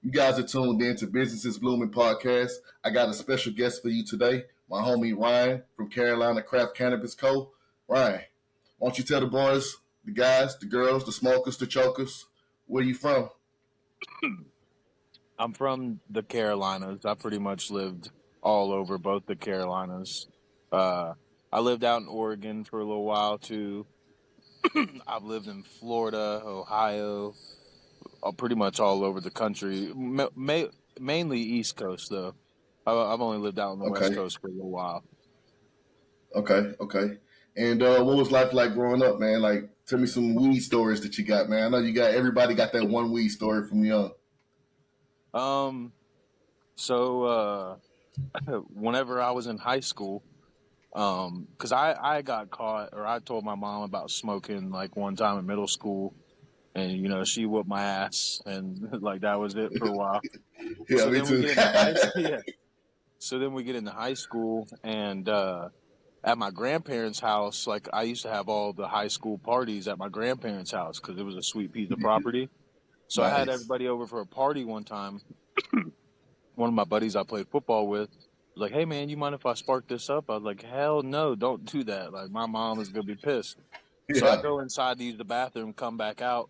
You guys are tuned in to Businesses Blooming Podcast. I got a special guest for you today, my homie Ryan from Carolina Craft Cannabis Co. Ryan, why don't you tell the boys, the guys, the girls, the smokers, the chokers, where you from? I'm from the Carolinas. I pretty much lived all over both the Carolinas. Uh, I lived out in Oregon for a little while too. I've lived in Florida, Ohio, pretty much all over the country. Mainly East Coast though. I've only lived out on the West Okay, Coast for a little while. okay. And what was life like growing up, man? Like, tell me some weed stories that you got, man. I know everybody got that one weed story from young. Um, so whenever I was in high school, because I got caught, or I told my mom about smoking like one time in middle school, and she whooped my ass, and like that was it for a while. Yeah, So me then we too. get into high yeah. So then we get into high school, and at my grandparents' house, like I used to have all the high school parties at my grandparents' house because it was a sweet piece of property. So I had Nice. everybody over for a party one time. One of my buddies I played football with was like, "Hey man, you mind if I spark this up?" I was like, "Hell no, don't do that. Like my mom is gonna be pissed." So I Yeah. go inside to use the bathroom, come back out,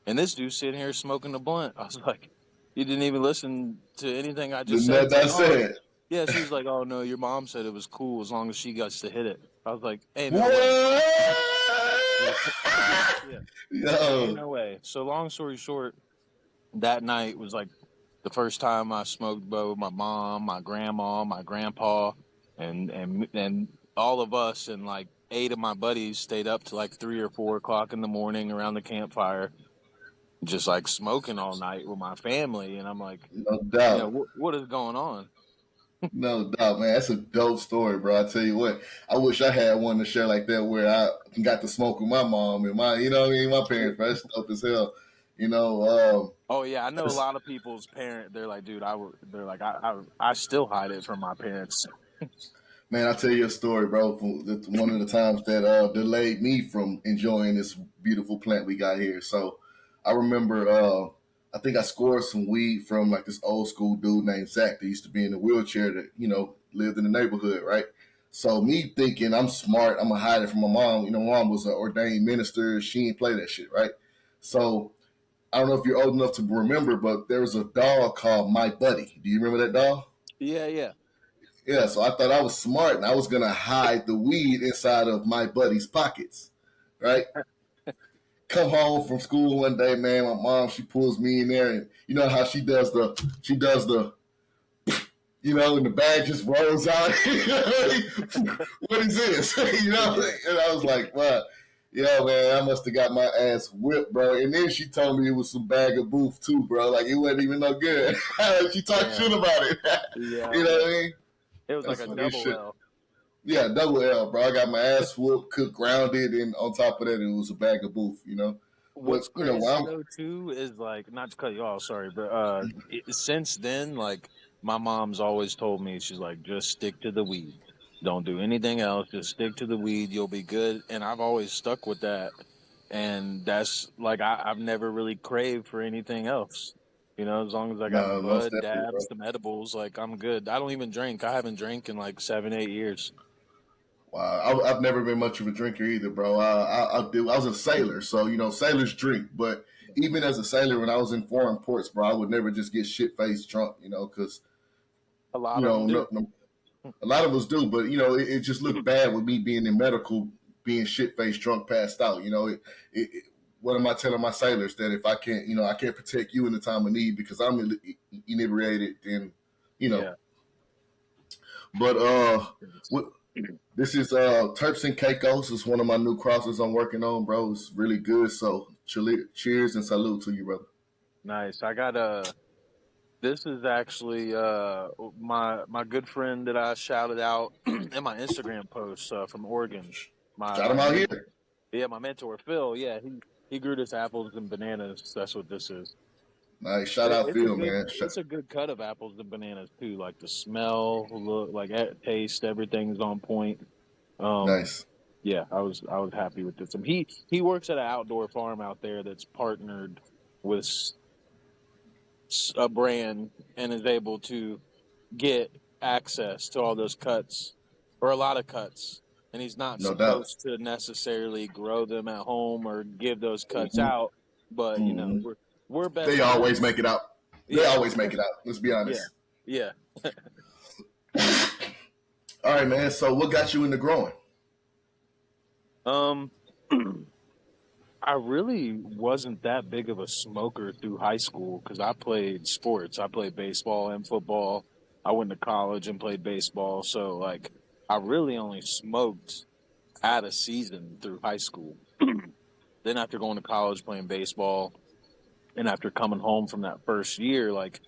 and this dude's sitting here smoking a blunt. I was like, "You didn't even listen to anything I The just said." nut He's like, that "Oh, said. yeah." She's like, "Oh no, your mom said it was cool as long as she gets to hit it." I was like, "Ain't no way." Yeah, yeah, ain't Yo. no way. So long story short, that night was like the first time I smoked both my mom, my grandma, my grandpa, and all of us, and like 8 of my buddies stayed up to like 3 or 4 o'clock in the morning around the campfire, just like smoking all night with my family. And I'm like, No doubt. what is going on? No doubt, man. That's a dope story, bro. I tell you what, I wish I had one to share like that where I got to smoke with my mom and my parents, bro. That's dope as hell. You know, Oh yeah, I know a that's, lot of people's parent. They're like, dude, they're like, I still hide it from my parents. man, I'll tell you a story, bro. From one of the times that delayed me from enjoying this beautiful plant we got here. So I remember, I think I scored some weed from like this old school dude named Zach that used to be in a wheelchair that, lived in the neighborhood, right? So me thinking I'm smart, I'm gonna hide it from my mom. My mom was an ordained minister. She ain't play that shit, right? So I don't know if you're old enough to remember, but there was a dog called My Buddy. Do you remember that dog? Yeah, yeah. Yeah, so I thought I was smart and I was gonna hide the weed inside of My Buddy's pockets, right? Come home from school one day, man. My mom, she pulls me in there, and you know how she does the and the bag just rolls out. What is this? Yeah. And I was like, "What? Yeah, man, I must have got my ass whipped, bro." And then she told me it was some bag of booth too, bro. Like it wasn't even no good. She talked shit Damn. about it. Yeah, You know what I mean? it was like That's a funny as double shit. L. Yeah, double L, bro. I got my ass whooped, cooked, grounded, and on top of that, it was a bag of booth. But What's while crazy I'm though too is like, not to cut you off, sorry, but since then, like my mom's always told me, she's like, just stick to the weed, don't do anything else, just stick to the weed, you'll be good. And I've always stuck with that, and that's like I've never really craved for anything else. As long as I got the no, most bud, definitely, bro. dabs, the edibles, like I'm good. I don't even drink. I haven't drank in like 7, 8 years. Wow, I've never been much of a drinker either, bro. I was a sailor, so sailors drink. But even as a sailor, when I was in foreign ports, bro, I would never just get shit faced drunk, because A lot of them do. a lot of us do. But it just looked bad with me being in medical, being shit faced drunk, passed out. What am I telling my sailors that if I can't, I can't protect you in the time of need because I'm inebriated, then, you know. Yeah. But what this is Terps and Caicos. It's one of my new crosses I'm working on, bro. It's really good. So cheers and salute to you, brother. Nice. I got this is actually my good friend that I shouted out in my Instagram post from Oregon. My Shout my them out mentor, here. yeah, my mentor Phil. Yeah, he grew this apples and bananas. That's what this is. Nice. Shout out It's a Phil, good man. it's a good cut of apples and bananas too. Like the smell, look, like taste, everything's on point. Um, Nice. yeah, I was happy with this. He works at an outdoor farm out there that's partnered with a brand and is able to get access to all those cuts or a lot of cuts, and he's not No doubt. supposed to necessarily grow them at home or give those cuts Hmm. out, but Hmm. we're best They always friends. make it out. They Yeah, always make it out. Let's be yeah, honest. yeah. All right, man. So what got you into growing? um I really wasn't that big of a smoker through high school because I played sports. I played baseball and football. I went to college and played baseball. So, like, I really only smoked at a season through high school. Then, after going to college, playing baseball, and after coming home from that first year, like,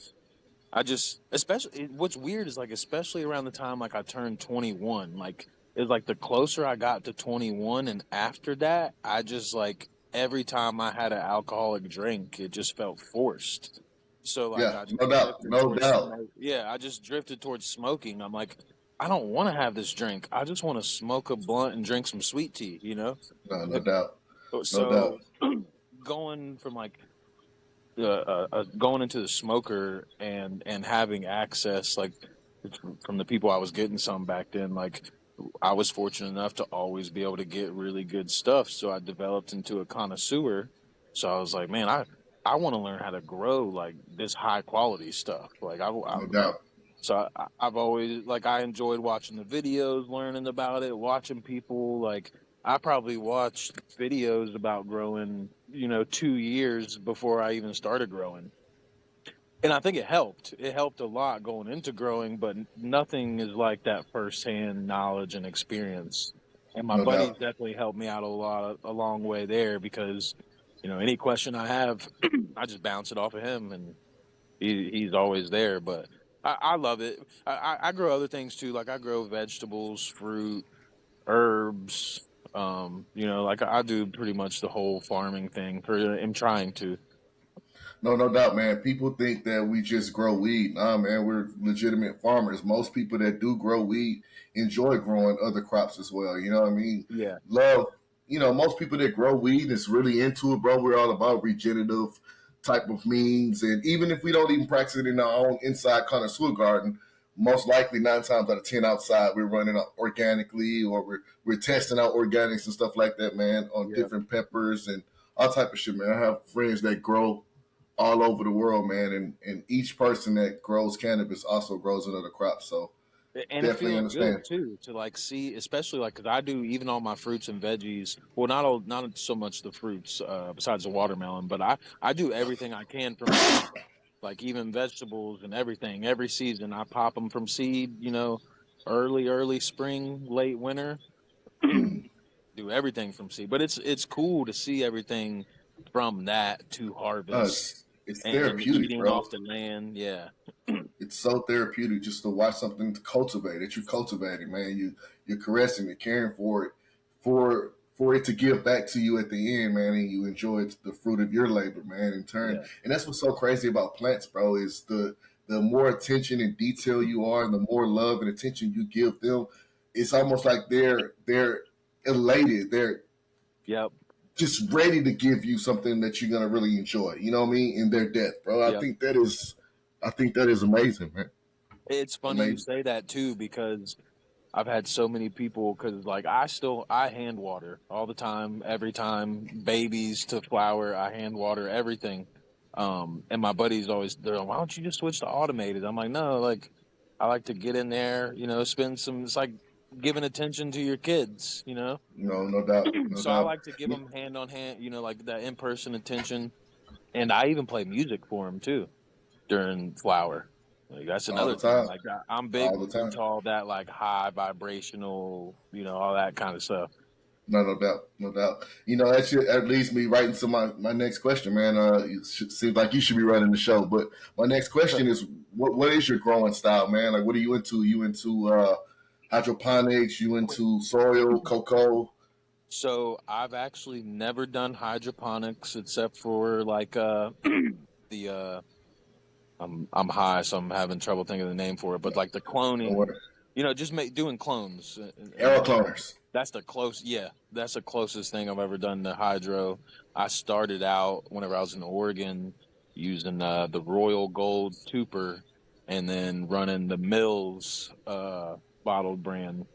I just, especially, what's weird is, like, especially around the time, like, I turned 21, like, it's like the closer I got to 21 and after that, I just, like, every time I had an alcoholic drink, it just felt forced. So, like, Yeah, I just no doubt. drifted No towards doubt. smoke. Yeah, I just drifted towards smoking. I'm like, I don't want to have this drink. I just want to smoke a blunt and drink some sweet tea, you know? No, no doubt. No So, doubt. going from like going into the smoker and having access like from the people I was getting some back then, like I was fortunate enough to always be able to get really good stuff. So I developed into a connoisseur. So I was like, man, I want to learn how to grow like this high quality stuff. Like No doubt. so I've always like I enjoyed watching the videos, learning about it, watching people. Like I probably watched videos about growing, 2 years before I even started growing, and I think it helped. It helped a lot going into growing, but nothing is like that firsthand knowledge and experience. And my No buddies doubt. definitely helped me out a long way there because, any question I have, I just bounce it off of him, and he's always there. But I love it. I grow other things too. Like I grow vegetables, fruit, herbs. Like I do pretty much the whole farming thing. Or am trying to. No, no doubt, man. People think that we just grow weed. Nah, man, we're legitimate farmers. Most people that do grow weed enjoy growing other crops as well. You know what I mean? Yeah. Love, most people that grow weed is really into it, bro. We're all about regenerative type of means. And even if we don't even practice it in our own inside connoisseur garden, most likely 9 times out of 10 outside, we're running organically or we're testing out organics and stuff like that, man, on Yeah. different peppers and all type of shit, man. I have friends that grow all over the world, man. And each person that grows cannabis also grows another crop. So And it definitely feels good understand. too to like see, especially like because I do even all my fruits and veggies. Well, not so much the fruits, besides the watermelon, but I do everything I can from seed. Like even vegetables and everything. Every season I pop them from seed. Early spring, late winter. Mm. Do everything from seed, but it's cool to see everything from that to harvest It's and therapeutic, eating bro. off the land. Yeah, It's so therapeutic just to watch something to cultivate that you're cultivating, man. You're caressing it, caring for it, for it to give back to you at the end, man, and you enjoy the fruit of your labor, man, in turn. yeah, And that's what's so crazy about plants, bro, is the more attention and detail you are, and the more love and attention you give them, it's almost like they're elated. They're yep, just ready to give you something that you're gonna really enjoy. You know what I mean? In their death, bro. yep. I think that is amazing, man. It's funny you Amazing. say that too because I've had so many people because like I hand water all the time, every time, babies to flower, I hand water everything. And my buddies always they're like, why don't you just switch to automated? I'm like, no, like I like to get in there, spend some. It's like giving attention to your kids. No doubt, no So I doubt. like to give them hand on hand, like that in person attention. And I even play music for them too during flower. Like that's All another the thing. time, Like I'm big all the into time. all that, like high vibrational, all that kind of stuff. No, no doubt, no doubt. That leads me right into my next question, man. Seems like you should be running the show, but my next question is, what is your growing style, man? Like, what are you into? You into hydroponics? You into soil, cocoa? So I've actually never done hydroponics except for like the I'm high, so I'm having trouble thinking of the name for it. But like the Don't cloning, worry. just doing clones, Arrow and cloners. that's the closest thing I've ever done to hydro. I started out whenever I was in Oregon using the Royal Gold Tooper, and then running the Mills bottled brand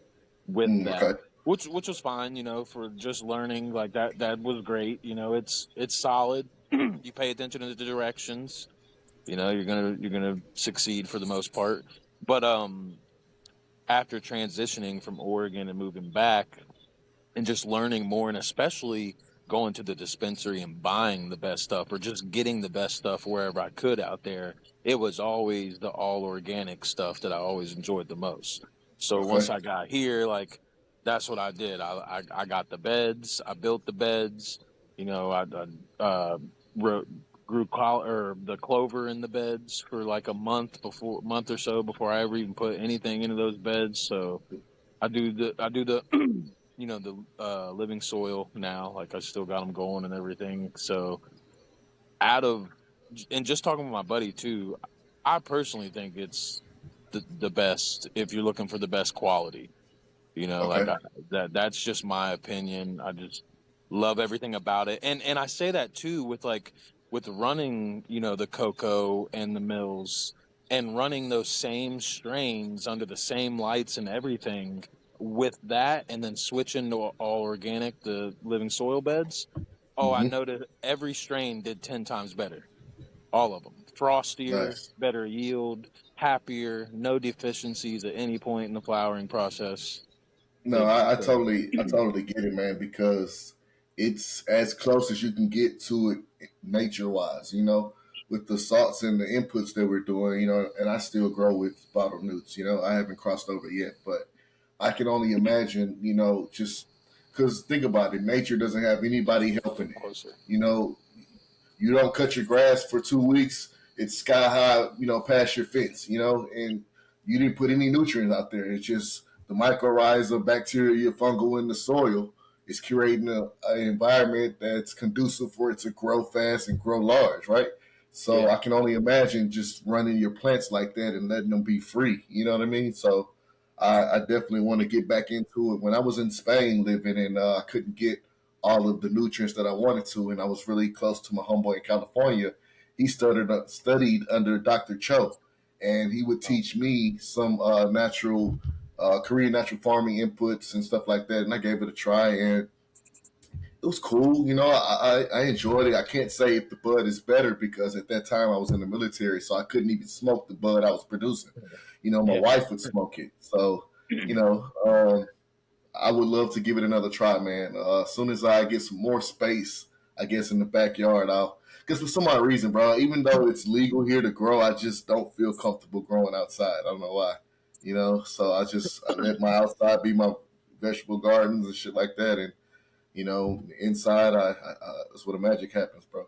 with that, Okay. which was fine, for just learning. Like that was great. It's solid. You pay attention to the directions. You're gonna succeed for the most part. But after transitioning from Oregon and moving back, and just learning more, and especially going to the dispensary and buying the best stuff, or just getting the best stuff wherever I could out there, it was always the all organic stuff that I always enjoyed the most. So once Okay. I got here, like, that's what I did. I got the beds, I built the beds, I wrote, grew or the clover in the beds for like month or so before I ever even put anything into those beds. So I do the the living soil now. Like, I still got them going and everything. So out of and just talking with my buddy too, I personally think it's the best if you're looking for the best quality. Like, Okay. that's just my opinion. I just love everything about it, and I say that too with running, the cocoa and the mills, and running those same strains under the same lights and everything. With that, and then switching to all organic, the living soil beds. Oh, I Hmm. noticed every strain did 10 times better. All of them, frostier, Nice. better yield, happier, no deficiencies at any point in the flowering process. No, It I just I totally get it, man, because it's as close as you can get to it nature wise, with the salts and the inputs that we're doing, and I still grow with bottle newts, I haven't crossed over yet, but I can only imagine, just because think about it, nature doesn't have anybody helping it. closer. You know, you don't cut your grass for 2 weeks, it's sky high, past your fence, and you didn't put any nutrients out there. It's just the mycorrhiza, bacteria, fungal in the soil is curating an environment that's conducive for it to grow fast and grow large, right? So Yeah. I can only imagine just running your plants like that and letting them be free. You know what I mean? So I definitely want to get back into it. When I was in Spain living, and I couldn't get all of the nutrients that I wanted to, and I was really close to my homeboy in California. He studied under Dr. Cho, and he would Oh, teach me some Korean natural farming inputs and stuff like that. And I gave it a try, and it was cool. I enjoyed it. I can't say if the bud is better because at that time I was in the military, so I couldn't even smoke the bud I was producing. My yeah. wife would smoke it, so you know. I would love to give it another try, man. As soon as I get some more space, I guess in the backyard, I'll. Because for some odd reason, bro, even though it's legal here to grow, I just don't feel comfortable growing outside. I don't know why, So I let my outside be my vegetable gardens and shit like that, and inside, that's where the magic happens, bro.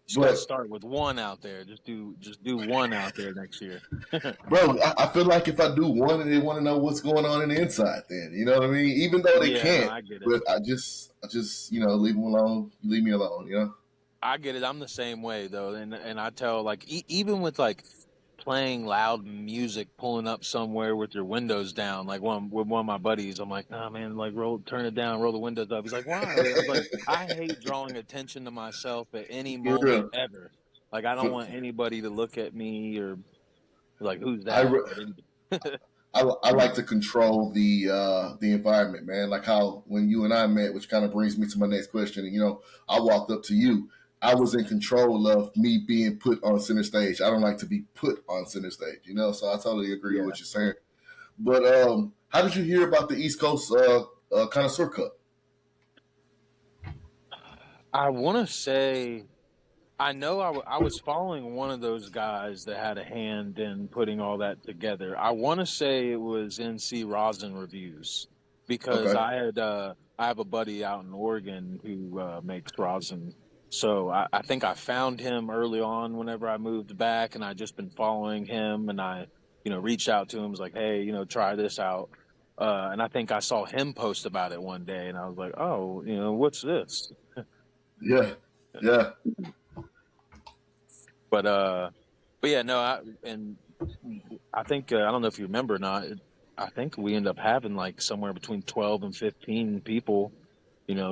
Just got to But start with one out there. Just do one out there next year. bro, I feel like if I do one, they want to know what's going on in the inside. Then you know what I mean. Even though they Yeah, no, can't, I get it. but I just leave them alone. Leave me alone. I get it. I'm the same way though, and I tell, like, even with like playing loud music, pulling up somewhere with your windows down, like with one of my buddies, I'm like, nah, man, like, turn it down, roll the windows up. He's like, why? I was like, I hate drawing attention to myself at any For moment real. ever. Like, I don't For, want anybody to look at me or like, who's I, that? re- But anybody. I like to control the environment, man. Like how when you and I met, which kind of brings me to my next question. I walked up to you. I was in control of me being put on center stage. I don't like to be put on center stage, So I totally agree with Yeah. what you're saying. But how did you hear about the East Coast Connoisseur Cup? I want to say, I know I was following one of those guys that had a hand in putting all that together. I want to say it was NC Rosin Reviews, because Okay. I have a buddy out in Oregon who makes rosin. So I think I found him early on whenever I moved back, and I just been following him, and I reached out to him, was like, hey, try this out. And I think I saw him post about it one day, and I was like, oh, what's this? Yeah. Yeah. But yeah, no, I think, I don't know if you remember or not. I think we end up having like somewhere between 12 and 15 people,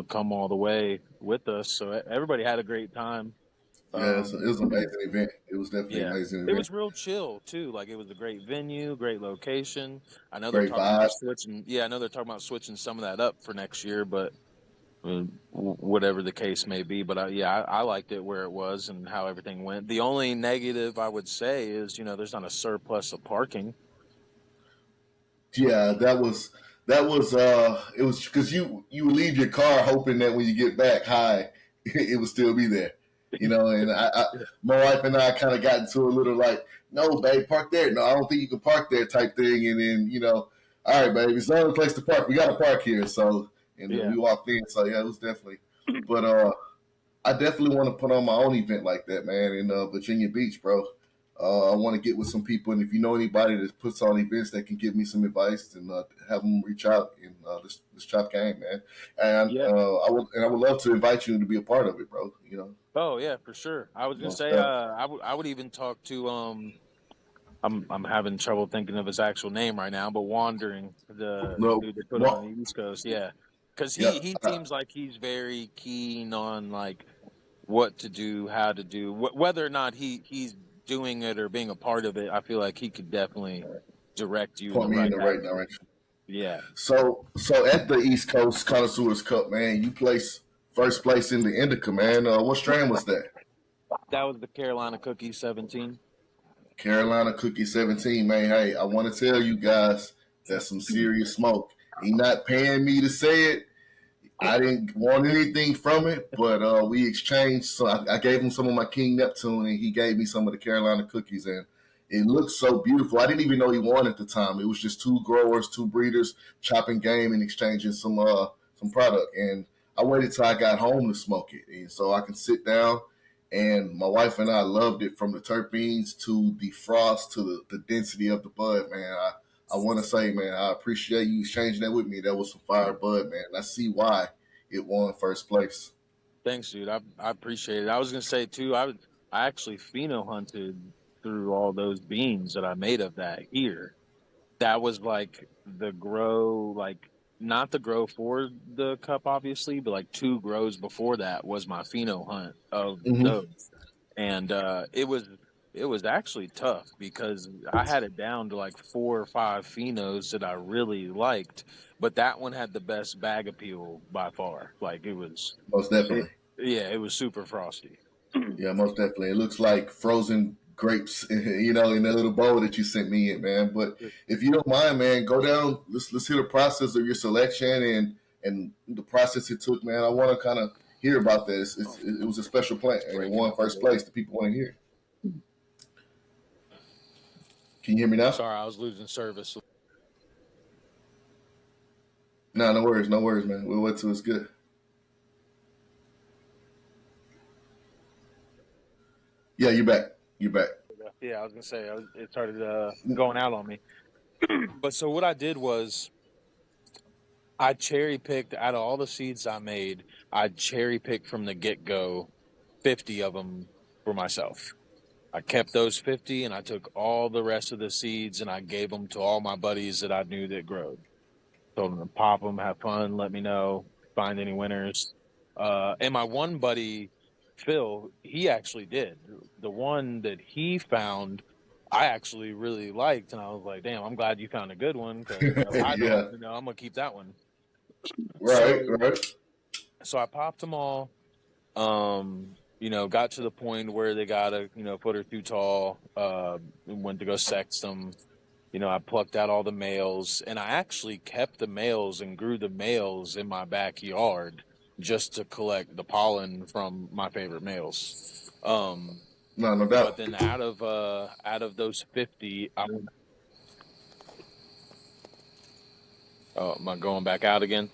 come all the way with us. So everybody had a great time. Yeah, it was an amazing event. It was definitely an Yeah, amazing it event. was real chill too. Like it was a great venue, great location. I know they're Great talking about vibe. switching. Yeah, I know they're talking about switching some of that up for next year, but whatever the case may be. But I liked it where it was and how everything went. The only negative I would say is, there's not a surplus of parking. Yeah, it was because you leave your car hoping that when you get back high, it would still be there. And my wife and I kind of got into a little like, no, babe, park there. No, I don't think you can park there type thing. And then, all right, baby, it's not a place to park. We got to park here. So, and then Yeah, we walked in. So, yeah, it was definitely, but I definitely want to put on my own event like that, man, in Virginia Beach, bro. I want to get with some people, and if you know anybody that puts on events that can give me some advice, and have them reach out in this chop game, man. And yeah. I would love to invite you to be a part of it, bro. Oh yeah, for sure. I was gonna Most say, definitely. I would even talk to I'm having trouble thinking of his actual name right now, but Wandering, the No, dude they put on what? the East Coast, yeah, because Yeah, he seems like he's very keen on like what to do, how to do, whether or not he's doing it or being a part of it. I feel like he could definitely direct you in point the me in right the right avenue. direction. Yeah, So at the East Coast Connoisseurs Cup, man, you placed first place in the Indica, man. What strain was that? that was the Carolina Cookie 17. Carolina Cookie 17, man. Hey, I want to tell you guys that's some serious smoke. He not paying me to say it. I didn't want anything from it, but we exchanged. So I gave him some of my King Neptune, and he gave me some of the Carolina cookies, and it looked so beautiful. I didn't even know he won at the time. It was just two growers, two breeders chopping game and exchanging some product. And I waited till I got home to smoke it, and so I can sit down. And my wife and I loved it, from the terpenes to the frost to the density of the bud, man. I want to say, man, I appreciate you exchanging that with me. That was some fire bud, man. I see why it won first place. Thanks, dude. I appreciate it. I was gonna say too. I actually pheno hunted through all those beans that I made of that here. That was like the grow, like not the grow for the cup, obviously, but like two grows before that was my pheno hunt of Mm-hmm. those, and it was actually tough because I had it down to like four or five phenos that I really liked, but that one had the best bag appeal by far. Like Most it, definitely. yeah, it was super frosty. Yeah, most definitely. It looks like frozen grapes, in that little bowl that you sent me in, man. But if you don't mind, man, go down. Let's hear the process of your selection and the process it took, man. I want to kind of hear about this. It was a special plant, and it Breaking won up a first little place. bit. The people want to hear. Can you hear me now? Sorry, I was losing service. No, no worries, man. We'll wait till it's good. Yeah, you're back. You're back. Yeah, I was gonna say it started going out on me. But so what I did was I cherry picked out of all the seeds I made. I cherry picked from the get go 50 of them for myself. I kept those 50 and I took all the rest of the seeds and I gave them to all my buddies that I knew that growed. Told them to pop them, have fun, let me know, find any winners. And my one buddy, Phil, he actually did. The one that he found, I actually really liked. And I was like, damn, I'm glad you found a good one because, if I don't, Yeah. I'm going to keep that one. Right. So, Right. so I popped them all. Got to the point where they got a, foot or two tall, went to go sex them. I plucked out all the males and I actually kept the males and grew the males in my backyard just to collect the pollen from my favorite males. No, no But doubt. then out of those 50, am I going back out again?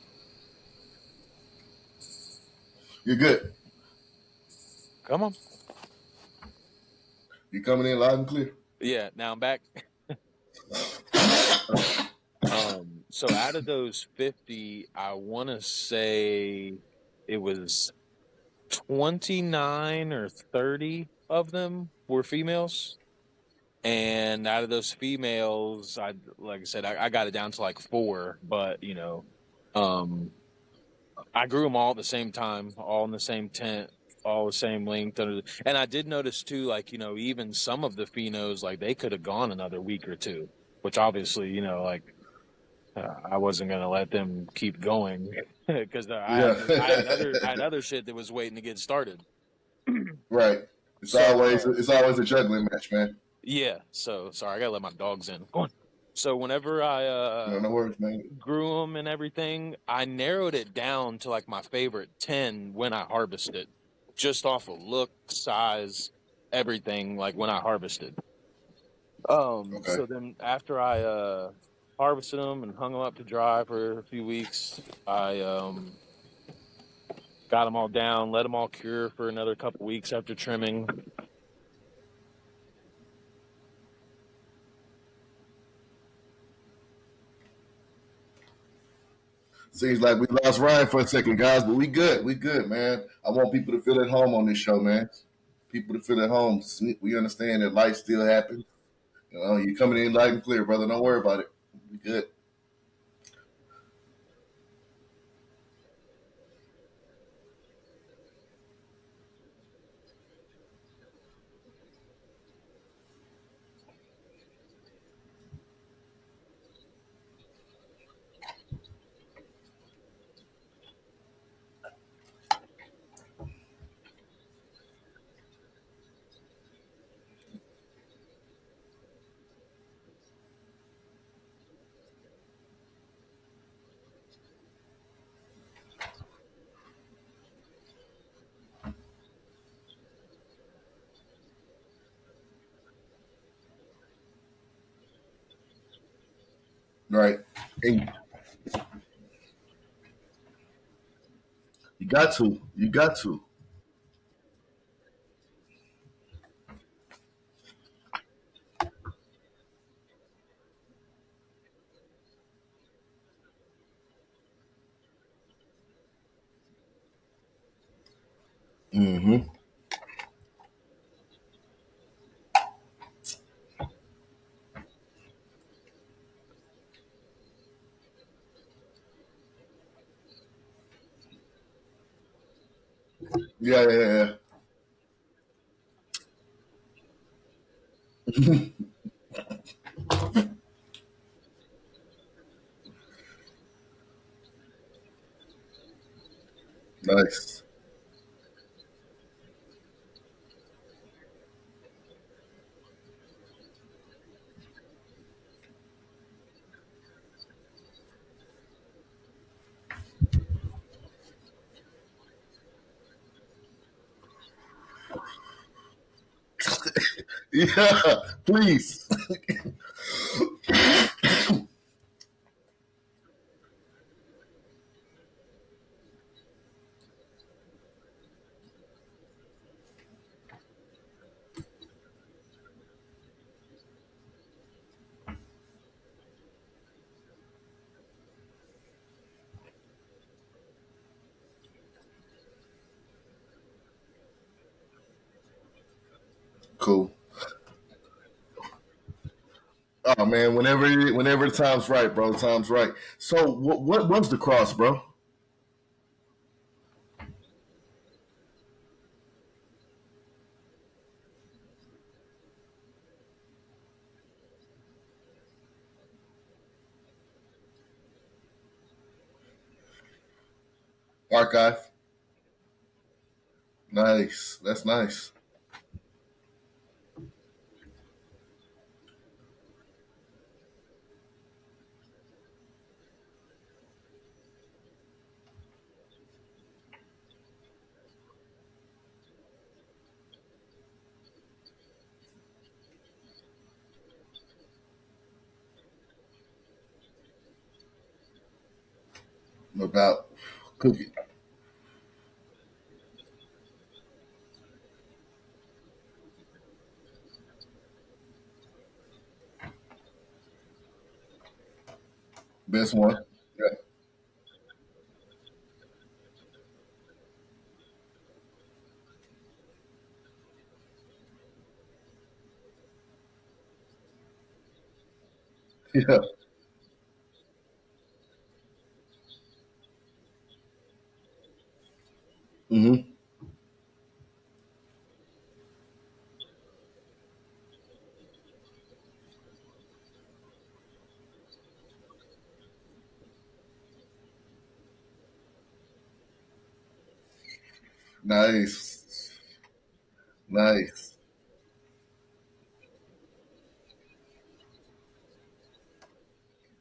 You're good. Come on. You're coming in loud and clear. Yeah, now I'm back. So out of those 50, I want to say it was 29 or 30 of them were females. And out of those females, like I said, I got it down to like four, but um, I grew them all at the same time, all in the same tent. all the same length. And I did notice too, like, even some of the phenos, like they could have gone another week or two, which obviously, like I wasn't gonna let them keep going because Yeah. I had other shit that was waiting to get started. Right. So It's always a juggling match, man. yeah, so sorry, I gotta let my dogs in. Go on. So whenever I No, no worries, man. grew them and everything, I narrowed it down to like my favorite 10 when I harvested, just off of look, size, everything. Like when I harvested. Okay. So then after I harvested them and hung them up to dry for a few weeks, I got them all down, let them all cure for another couple weeks after trimming. Seems like we lost Ryan for a second, guys, but we good. We good, man. I want people to feel at home on this show, man. People to feel at home. We understand that life still happens. You're coming in light and clear, brother. Don't worry about it. We good. Right. And you got to. You got to. Mm-hmm. Yeah, yeah, yeah. Nice. Yeah, please. Cool. Oh man, whenever the time's right, bro, the time's right. So what was the cross, bro? Archive. Nice. That's nice. About cookie. Best one. Yeah. Yeah. Mm-hmm. Nice, nice.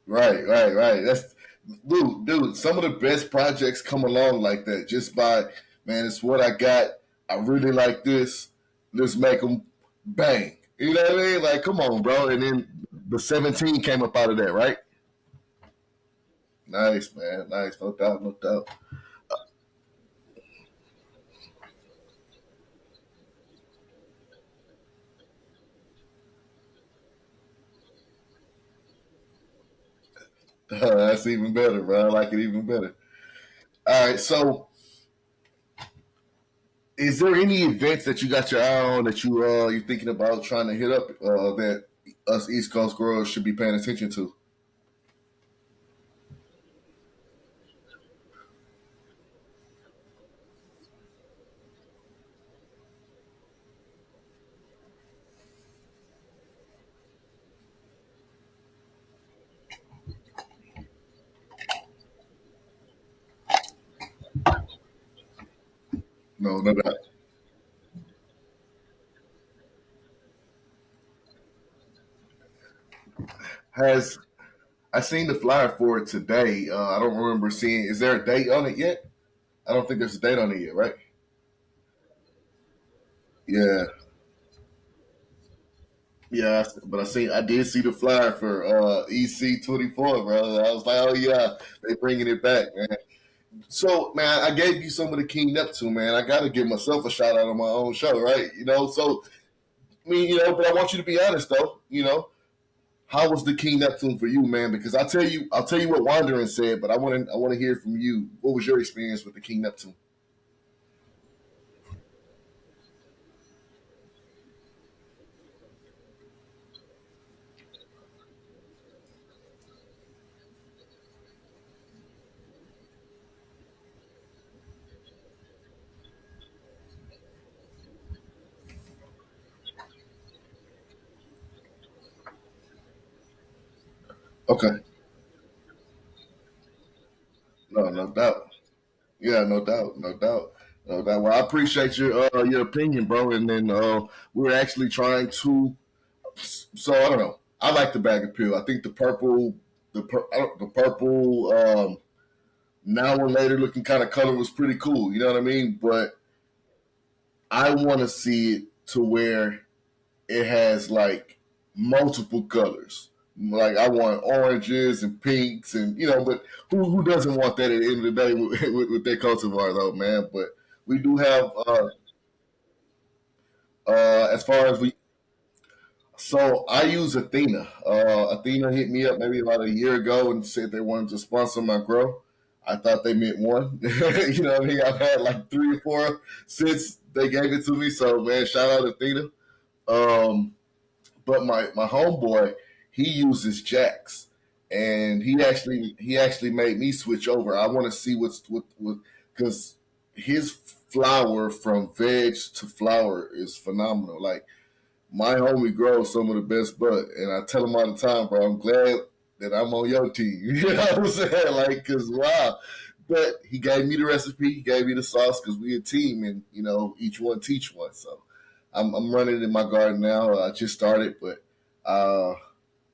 Right, right, right. That's dude. Some of the best projects come along like that. Just by man, it's what I got. I really like this. Let's make them bang. You know what I mean? Like, come on, bro. And then the 17 came up out of that, right? Nice, man. Nice. No doubt, no doubt. That's even better, bro. I like it even better. All right. So, is there any events that you got your eye on that you're thinking about trying to hit up that us East Coast girls should be paying attention to? No, no doubt. Has I seen the flyer for it today? I don't remember seeing. Is there a date on it yet? I don't think there's a date on it yet, right? Yeah, yeah. But I did see the flyer for EC 24, bro. I was like, oh yeah, they bringing it back, man. So, man, I gave you some of the King Neptune, man. I got to give myself a shout out on my own show, right? So I mean, but I want you to be honest, though. How was the King Neptune for you, man? Because I'll tell you what Wandering said, but I want to hear from you. What was your experience with the King Neptune? Okay, no doubt. Yeah, no doubt, no doubt, no doubt. Well, I appreciate your opinion, bro. And then we're actually trying to. So I don't know. I like the bag of pill. I think the purple now and later looking kind of color was pretty cool. You know what I mean? But I want to see it to where it has like multiple colors. Like I want oranges and pinks and but who doesn't want that at the end of the day with their cultivar though, man? But we do have as far as we so I use Athena. Athena hit me up maybe about a year ago and said they wanted to sponsor my grow. I thought they meant one. You know what I mean? I've had like three or four since they gave it to me. So man, shout out Athena. Um, but my homeboy, he uses Jacks, and he actually made me switch over. I want to see what because his flower from veg to flower is phenomenal. Like my homie grows some of the best bud, and I tell him all the time, bro. I'm glad that I'm on your team. You know what I'm saying? Like, cause wow. But he gave me the recipe, he gave me the sauce, cause we a team, and each one teach one. So I'm running in my garden now. I just started, but uh,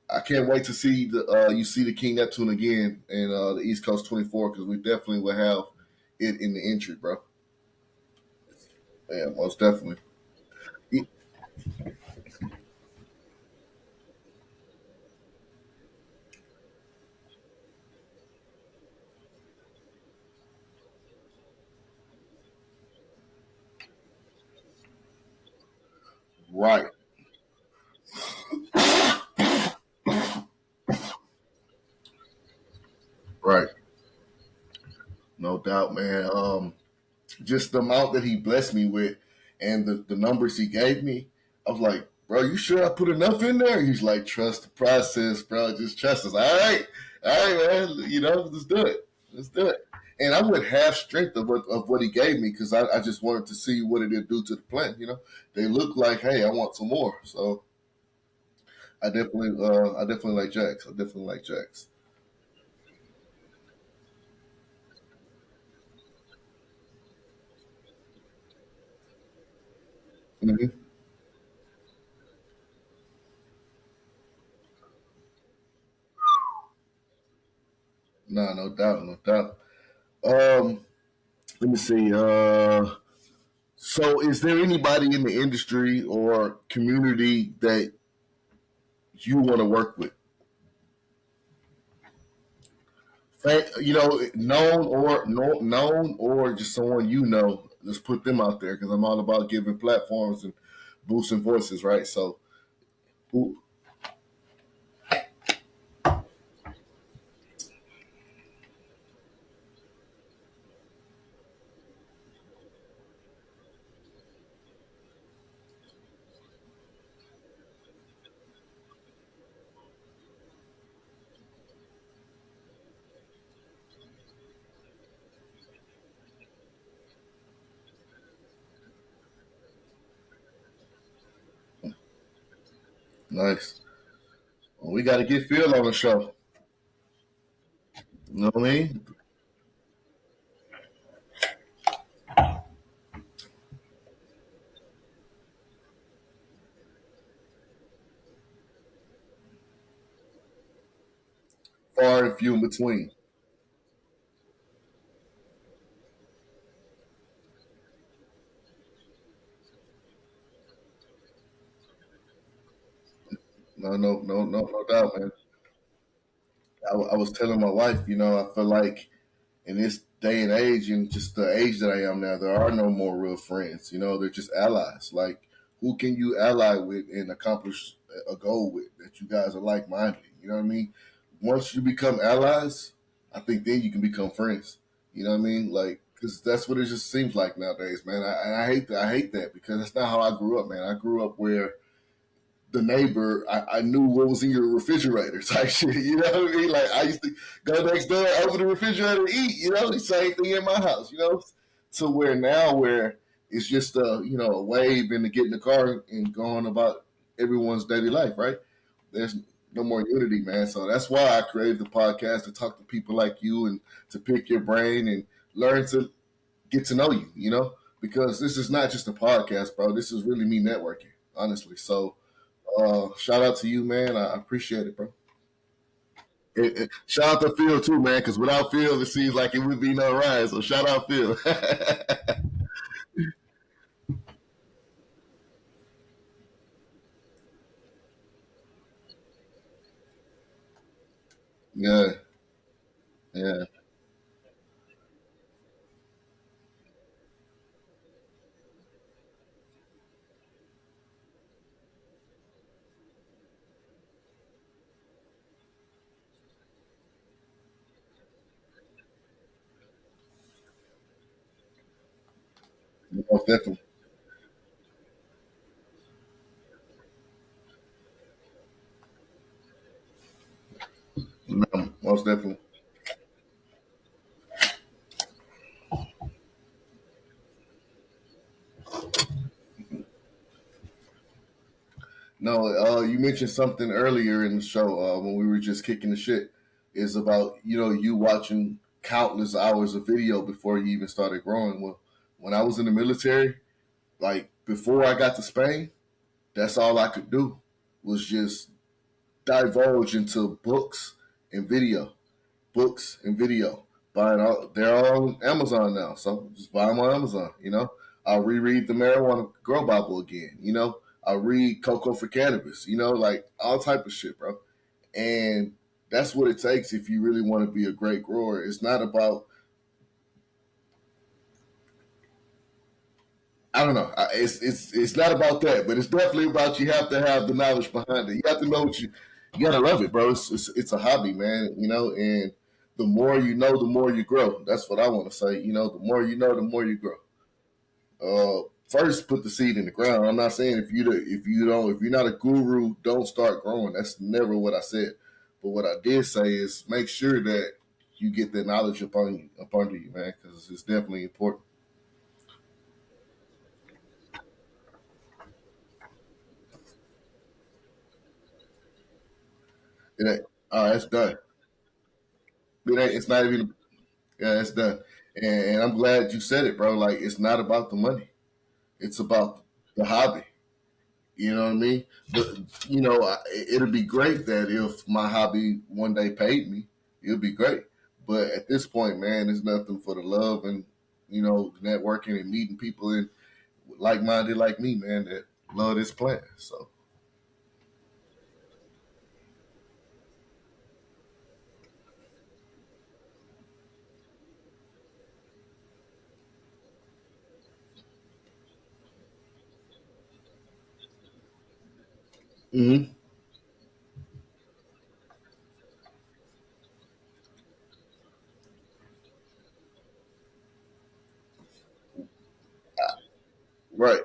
I can't wait to see you see the King Neptune again in the East Coast 24 because we definitely will have it in the entry, bro. Yeah, most definitely. Right, right. No doubt, man. Just the amount that he blessed me with and the numbers he gave me, I was like, bro, you sure I put enough in there? He's like, trust the process, bro. Just trust us. All right, man. Let's do it. Let's do it. And I went half strength of what he gave me because I just wanted to see what it did do to the plant. They look like, hey, I want some more. So I definitely like Jax. I definitely like Jax. Hmm. No, no doubt, no doubt. Um, Let me see. So, is there anybody in the industry or community that you want to work with? You know, known or just someone you know. Let's put them out there because I'm all about giving platforms and boosting voices, right? So, who, nice. Well, we got to get Phil on the show. You know what I mean? Far and few in between. No, no, no, no, no doubt, man. I was telling my wife, you know, I feel like in this day and age, and just the age that I am now, there are no more real friends. You know, they're just allies. Like, who can you ally with and accomplish a goal with that you guys are like minded? You know what I mean? Once you become allies, I think then you can become friends. You know what I mean? Like, because that's what it just seems like nowadays, man. I hate that. I hate that because that's not how I grew up, man. I grew up where the neighbor, I knew what was in your refrigerator type shit. You know what I mean? Like I used to go next door, open the refrigerator, and eat. You know, the same thing in my house. You know, to where now where it's just a wave and to get in the car and going about everyone's daily life. Right? There's no more unity, man. So that's why I created the podcast to talk to people like you and to pick your brain and learn to get to know you. You know, because this is not just a podcast, bro. This is really me networking, honestly. So shout out to you, man. I appreciate it, bro. Shout out to Phil too, man, because without Phil, it seems like it would be no ride. So shout out Phil. Yeah, yeah, most definitely. No, most definitely. No, you mentioned something earlier in the show when we were just kicking the shit. Is about you watching countless hours of video before you even started growing. Well, when I was in the military, like before I got to Spain, that's all I could do was just divulge into books and video. They're all on Amazon now, so just buy them on Amazon. I'll reread the Marijuana Grow Bible again. I'll read Cocoa for Cannabis. Like all type of shit, bro. And that's what it takes if you really want to be a great grower. It's not about I don't know. It's not about that, but it's definitely about you have to have the knowledge behind it. You have to know you gotta love it, bro. It's a hobby, man. And the more you know, the more you grow. That's what I want to say. The more you know, the more you grow. First, put the seed in the ground. I'm not saying if you're not a guru, don't start growing. That's never what I said. But what I did say is make sure that you get that knowledge up under you, man, because it's definitely important. It ain't. It's done. It ain't. It's not even. Yeah, it's done. And I'm glad you said it, bro. Like it's not about the money. It's about the hobby. You know what I mean? It'd be great that if my hobby one day paid me, it'd be great. But at this point, man, there's nothing for the love and networking and meeting people and like minded like me, man, that love this plant. So, hmm right.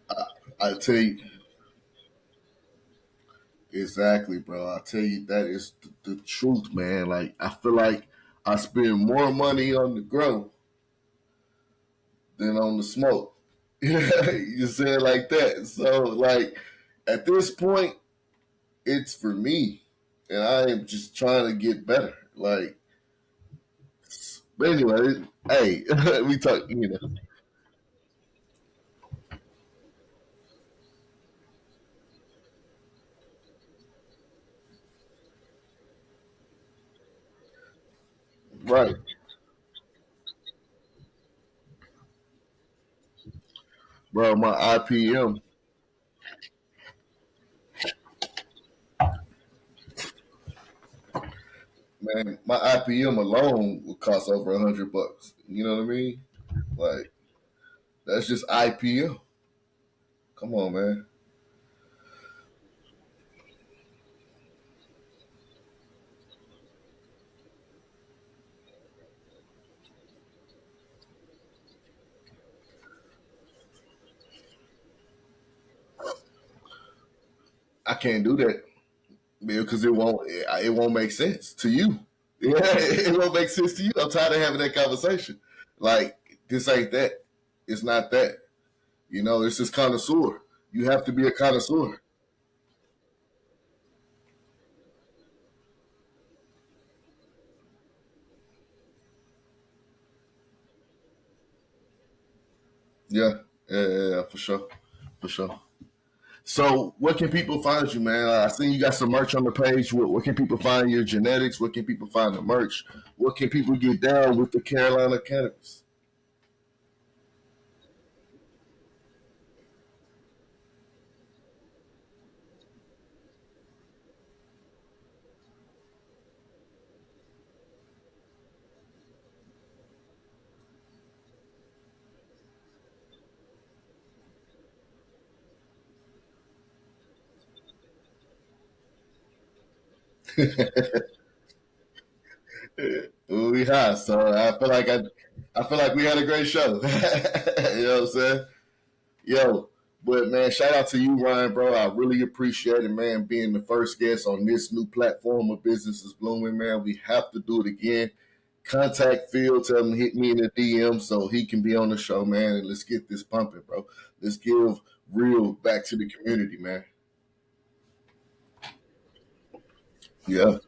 I, I tell you exactly, bro. I tell you that is the truth, man. Like I feel like I spend more money on the grow than on the smoke. You say it like that. So like at this point, it's for me, and I am just trying to get better. Like, but anyway, hey, we talk. Right, bro. My IPM, man, my IPM alone would cost over $100. You know what I mean? Like, that's just IPM. Come on, man. I can't do that because it won't make sense to you. Yeah, it won't make sense to you. I'm tired of having that conversation. Like, this ain't that. It's not that. It's just connoisseur. You have to be a connoisseur. Yeah, yeah, for sure, for sure. So, what can people find you, man? I see you got some merch on the page. What can people find your genetics? What can people find the merch? What can people get down with the Carolina cannabis? We high, so I feel like we had a great show. You know what I'm saying? Yo, but man, shout out to you, Ryan, bro. I really appreciate it, man, being the first guest on this new platform of Business is Blooming, man. We have to do it again. Contact Phil, tell him to hit me in the DM so he can be on the show, man. And let's get this pumping, bro. Let's give real back to the community, man. Yeah.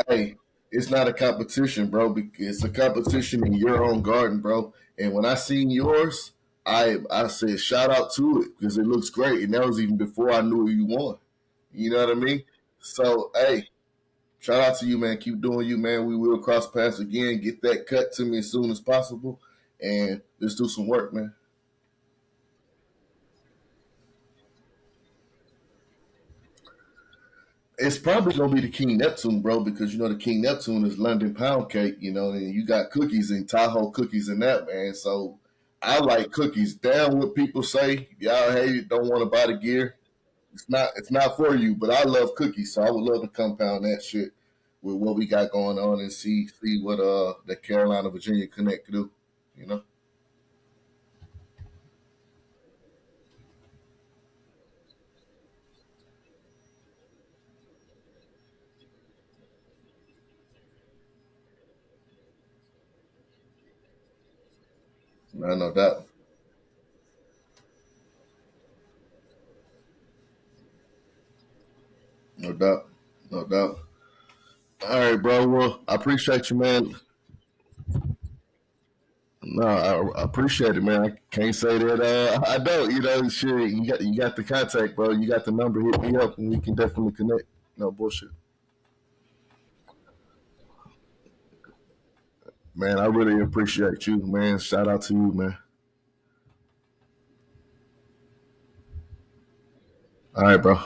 Hey, it's not a competition, bro. It's a competition in your own garden, bro. And when I seen yours, I said shout out to it because it looks great, and that was even before I knew you won. You know what I mean? So hey, shout out to you, man. Keep doing you, man. We will cross paths again. Get that cut to me as soon as possible, and let's do some work, man. It's probably gonna be the King Neptune, bro, because the King Neptune is London pound cake, and you got cookies and Tahoe cookies and that, man. So I like cookies. Down what people say. Y'all hate it, don't want to buy the gear. It's not for you, but I love cookies, so I would love to compound that shit with what we got going on and see what the Carolina Virginia Connect do. You know? man. No doubt. No doubt. No doubt. All right, bro. Well, I appreciate you, man. No, I appreciate it, man. I can't say that I don't. You know, shit. You got the contact, bro. You got the number. Hit me up, and we can definitely connect. No bullshit, man. I really appreciate you, man. Shout out to you, man. All right, bro.